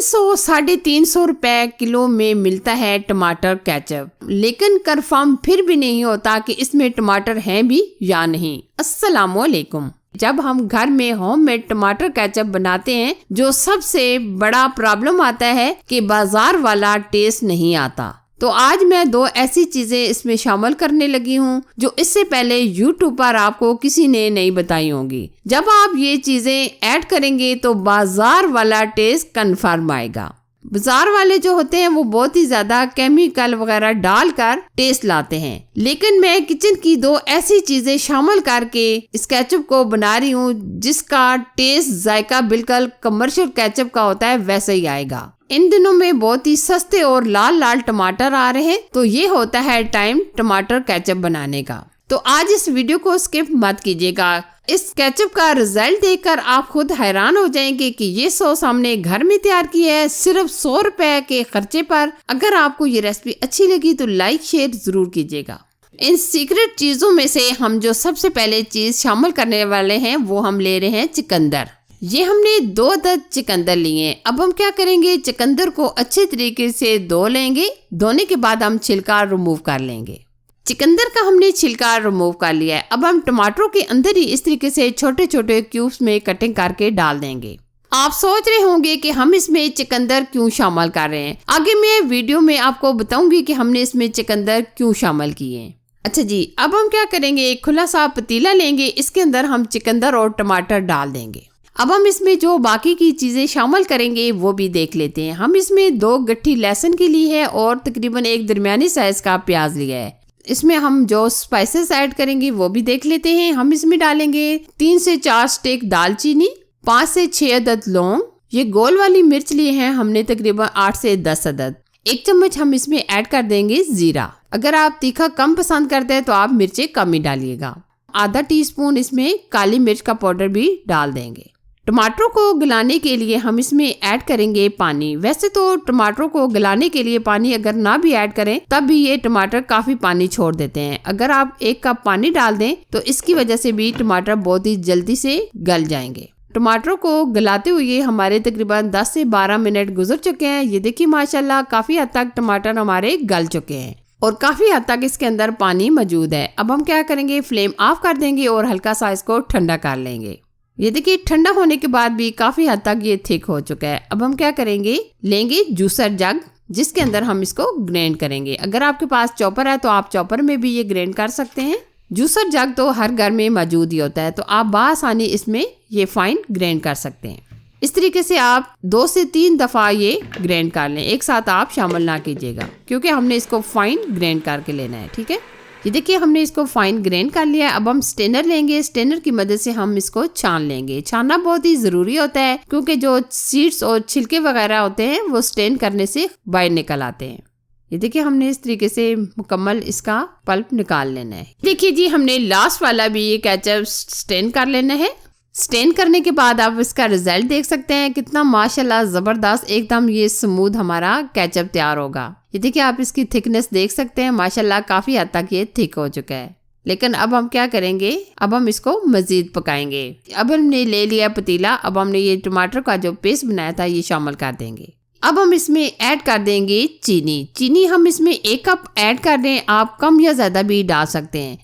300 साढ़े 300 रुपए किलो में मिलता है टमाटर केचप, लेकिन कंफर्म फिर भी नहीं होता कि इसमें टमाटर हैं भी या नहीं। अस्सलामुअलैकुम। जब हम घर में होममेड टमाटर केचप बनाते हैं, जो सबसे बड़ा प्रॉब्लम आता है कि बाजार वाला टेस्ट नहीं आता। तो आज मैं 2 ऐसी चीजें इसमें शामिल करने लगी हूँ जो इससे पहले YouTube पर आपको किसी ने नहीं बताई होंगी। जब आप ये चीजें ऐड करेंगे तो बाजार वाला टेस्ट कंफर्म आएगा। बाजार वाले जो होते हैं वो बहुत ही ज्यादा केमिकल वगैरह डालकर टेस्ट लाते हैं, लेकिन मैं किचन की 2 ऐसी चीजें शामिल करके इस केचप को बना रही हूँ जिसका टेस्ट जायका बिल्कुल कमर्शियल केचप का होता है वैसे ही आएगा। इन दिनों में बहुत ही सस्ते और लाल लाल टमाटर आ रहे हैं, तो ये होता है टाइम टमाटर केचप बनाने का। तो आज इस वीडियो को स्किप मत कीजिएगा। इस केचप का रिजल्ट देखकर आप खुद हैरान हो जाएंगे कि ये सॉस हमने घर में तैयार की है सिर्फ 100 रुपए के खर्चे पर। अगर आपको ये रेसिपी अच्छी लगी तो लाइक शेयर जरूर कीजिएगा। इन सीक्रेट चीजों में से हम जो सबसे पहले चीज शामिल करने वाले हैं वो हम ले रहे हैं चुकंदर। ये हमने 2 अदद चुकंदर लिए हैं। अब हम क्या करेंगे, चुकंदर को अच्छे तरीके से धो लेंगे। धोने के बाद हम छिलका रिमूव कर लेंगे। चुकंदर का हमने छिलका रिमूव कर लिया है। अब हम टमाटरों के अंदर ही इस तरीके से छोटे छोटे क्यूब्स में कटिंग करके डाल देंगे। आप सोच रहे होंगे कि हम इसमें चुकंदर क्यों शामिल कर रहे हैं। आगे मैं वीडियो में आपको बताऊंगी कि हमने इसमें चुकंदर क्यों शामिल किए हैं। अच्छा जी, अब हम क्या करेंगे, एक खुला सा पतीला लेंगे, इसके अंदर हम चुकंदर और टमाटर डाल देंगे। अब हम इसमें जो बाकी की चीजें शामिल करेंगे वो भी देख लेते हैं। हम इसमें 2 गट्ठी लहसुन की ली है और तकरीबन 1 दरमियानी साइज का प्याज लिया है। इसमें हम जो स्पाइसेस ऐड करेंगे वो भी देख लेते हैं। हम इसमें डालेंगे 3 से 4 स्टिक दालचीनी, 5 से 6 अदद लौंग, ये गोल वाली मिर्च ली है हमने तकरीबन 8 से 10 अदद। 1 चम्मच हम इसमें ऐड कर देंगे जीरा। अगर आप तीखा कम पसंद करते हैं तो आप मिर्चें कम ही डालिएगा। आधा टीस्पून इसमें काली मिर्च का पाउडर भी डाल देंगे। टमाटरों को गलाने के लिए हम इसमें ऐड करेंगे पानी। वैसे तो टमाटरों को गलाने के लिए पानी अगर ना भी ऐड करें तब भी ये टमाटर काफी पानी छोड़ देते हैं। अगर आप 1 कप पानी डाल दें तो इसकी वजह से भी टमाटर बहुत ही जल्दी से गल जाएंगे। टमाटरों को गलाते हुए हमारे तकरीबन 10 से 12 मिनट गुजर चुके हैं। ये देखिए माशाल्लाह काफी हद तक टमाटर हमारे गल चुके हैं और काफी हद तक इसके अंदर पानी मौजूद है। अब हम क्या करेंगे, फ्लेम ऑफ कर देंगे और हल्का सा इसको ठंडा कर लेंगे। ये देखिए ठंडा होने के बाद भी काफी हद तक ये थिक हो चुका है। अब हम क्या करेंगे, लेंगे जूसर जग जिसके अंदर हम इसको ग्राइंड करेंगे। अगर आपके पास चॉपर है तो आप चॉपर में भी ये ग्राइंड कर सकते हैं। जूसर जग तो हर घर में मौजूद ही होता है, तो आप बआसानी इसमें ये फाइन ग्राइंड कर सकते हैं। इस तरीके से आप 2 से 3 दफा ये ग्राइंड कर लें। एक साथ आप शामिल ना कीजिएगा क्योंकि हमने इसको फाइन ग्राइंड करके लेना है। ठीक है, ये देखिए हमने इसको फाइन ग्राइंड कर लिया है। अब हम स्टेनर लेंगे, स्टेनर की मदद से हम इसको छान लेंगे। छानना बहुत ही जरूरी होता है क्योंकि जो सीड्स और छिलके वगैरह होते हैं वो स्टेन करने से बाहर निकल आते हैं। ये देखिए हमने इस तरीके से मुकम्मल इसका पल्प निकाल लेना है। देखिए जी हमने लास्ट वाला भी ये केचप स्टेन कर लेना है। स्टेन करने के बाद आप इसका रिजल्ट देख सकते हैं कितना माशाल्लाह जबरदस्त एकदम ये स्मूथ हमारा केचप तैयार होगा। ये देखिए आप इसकी थिकनेस देख सकते हैं, माशाल्लाह काफी हद तक ये थिक हो चुका है। लेकिन अब हम क्या करेंगे, अब हम इसको मजीद पकाएंगे। अब हमने ले लिया पतीला। अब हमने ये टमाटर का जो पेस्ट बनाया था ये शामिल कर देंगे। अब हम इसमें ऐड कर देंगे चीनी। चीनी हम इसमें 1 कप ऐड कर दें, आप कम या ज्यादा भी डाल सकते हैं।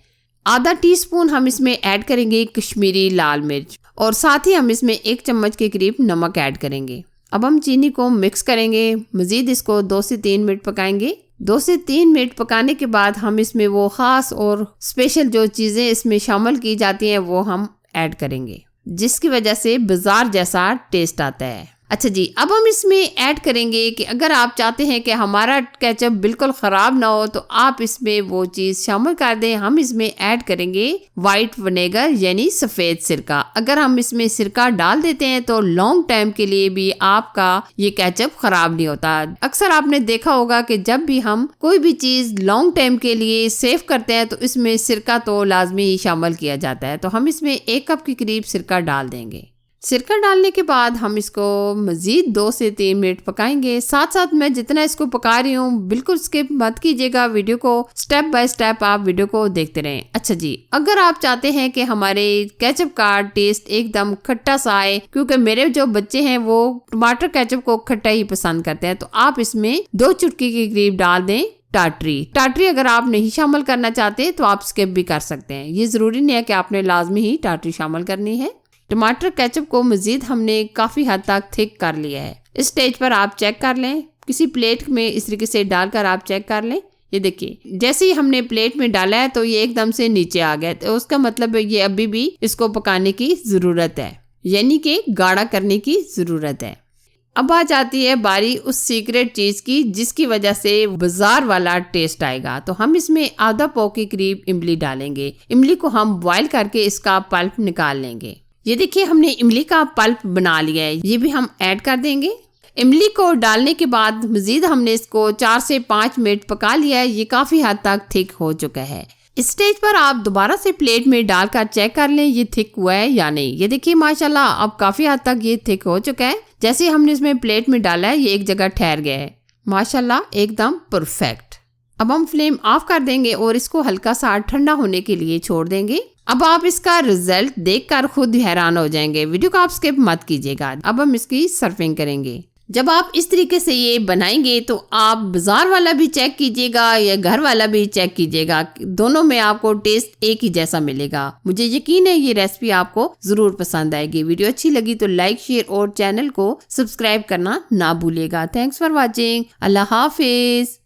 आधा टीस्पून हम इसमें ऐड करेंगे कश्मीरी लाल मिर्च और साथ ही हम इसमें 1 चम्मच के करीब नमक ऐड करेंगे। अब हम चीनी को मिक्स करेंगे। मजीद इसको 2 से 3 मिनट पकाएंगे। 2 से 3 मिनट पकाने के बाद हम इसमें वो खास और स्पेशल जो चीजें इसमें शामिल की जाती हैं वो हम ऐड करेंगे जिसकी वजह से बाजार जैसा टेस्ट आता है। अच्छा जी, अब हम इसमें ऐड करेंगे कि अगर आप चाहते हैं कि हमारा केचप बिल्कुल ख़राब ना हो तो आप इसमें वो चीज़ शामिल कर दें। हम इसमें ऐड करेंगे वाइट विनेगर यानी सफ़ेद सिरका। अगर हम इसमें सिरका डाल देते हैं तो लॉन्ग टाइम के लिए भी आपका ये केचप ख़राब नहीं होता। अक्सर आपने देखा होगा कि जब भी हम कोई भी चीज़ लॉन्ग टाइम के लिए सेव करते हैं तो इसमें सिरका तो लाजमी ही शामिल किया जाता है। तो हम इसमें 1 कप के करीब सिरका डाल देंगे। सिरका डालने के बाद हम इसको मजीद 2 से 3 मिनट पकाएंगे। साथ साथ मैं जितना इसको पका रही हूँ बिल्कुल स्किप मत कीजिएगा, वीडियो को स्टेप बाय स्टेप आप वीडियो को देखते रहें। अच्छा जी, अगर आप चाहते हैं कि हमारे केचप का टेस्ट एकदम खट्टा सा आए, क्योंकि मेरे जो बच्चे हैं वो टमाटर केचप को खट्टा ही पसंद करते हैं, तो आप इसमें 2 चुटकी के करीब डाल दें टाटरी। अगर आप नहीं शामिल करना चाहते तो आप स्किप भी कर सकते हैं, ये जरूरी नहीं है कि आपने लाजमी ही टाटरी शामिल करनी है। टमाटर केचप को मजीद हमने काफी हद तक थिक कर लिया है। इस स्टेज पर आप चेक कर लें, किसी प्लेट में इस तरीके से डालकर आप चेक कर लें। ये देखिए, जैसे ही हमने प्लेट में डाला है तो ये एकदम से नीचे आ गया, तो उसका मतलब ये अभी भी इसको पकाने की जरूरत है, यानी कि गाढ़ा करने की जरूरत है। अब आ जाती है बारी उस सीक्रेट चीज की जिसकी वजह से बाजार वाला टेस्ट आएगा। तो हम इसमें आधा पाव के करीब इमली डालेंगे। इमली को हम बॉईल करके इसका पल्प निकाल लेंगे। ये देखिए, हमने इमली का पल्प बना लिया है, ये भी हम ऐड कर देंगे। इमली को डालने के बाद मजीद हमने इसको 4 से 5 मिनट पका लिया है, ये काफी हद तक थिक हो चुका है। इस स्टेज पर आप दोबारा से प्लेट में डालकर चेक कर लें ये थिक हुआ है या नहीं। ये देखिए माशाल्लाह अब काफी हद तक ये थिक हो चुका है। जैसे हमने इसमें प्लेट में डाला है ये एक जगह ठहर गया है, माशाल्लाह एकदम परफेक्ट। अब हम फ्लेम ऑफ कर देंगे और इसको हल्का सा ठंडा होने के लिए छोड़ देंगे। अब आप इसका रिजल्ट देखकर खुद हैरान हो जाएंगे, वीडियो को आप स्किप मत कीजिएगा। अब हम इसकी सर्विंग करेंगे। जब आप इस तरीके से ये बनाएंगे तो आप बाजार वाला भी चेक कीजिएगा या घर वाला भी चेक कीजिएगा, दोनों में आपको टेस्ट एक ही जैसा मिलेगा। मुझे यकीन है ये रेसिपी आपको जरूर पसंद आएगी। वीडियो अच्छी लगी तो लाइक, शेयर और चैनल को सब्सक्राइब करना ना भूलिएगा। Thanks for watching. Allah Hafiz.